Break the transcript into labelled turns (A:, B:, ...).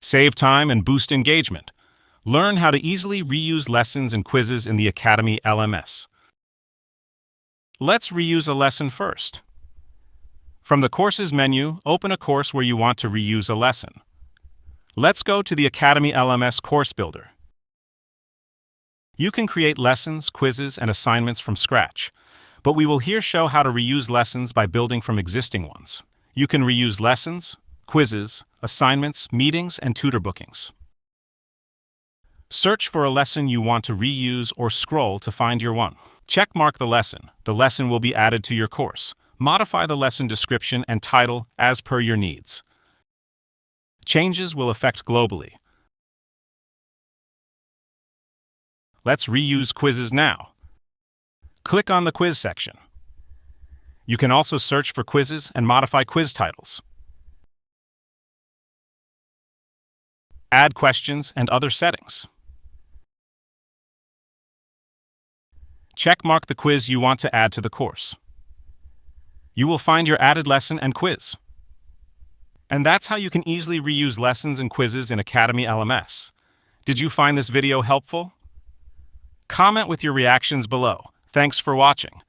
A: Save time and boost engagement. Learn how to easily reuse lessons and quizzes in the Academy LMS. Let's reuse a lesson first. From the Courses menu, open a course where you want to reuse a lesson. Let's go to the Academy LMS Course Builder. You can create lessons, quizzes, and assignments from scratch, but we will here show how to reuse lessons by building from existing ones. You can reuse lessons, quizzes, assignments, meetings, and tutor bookings. Search for a lesson you want to reuse or scroll to find your one. Checkmark the lesson. The lesson will be added to your course. Modify the lesson description and title as per your needs. Changes will affect globally. Let's reuse quizzes now. Click on the quiz section. You can also search for quizzes and modify quiz titles. Add questions and other settings. Checkmark the quiz you want to add to the course. You will find your added lesson and quiz. And that's how you can easily reuse lessons and quizzes in Academy LMS. Did you find this video helpful? Comment with your reactions below. Thanks for watching.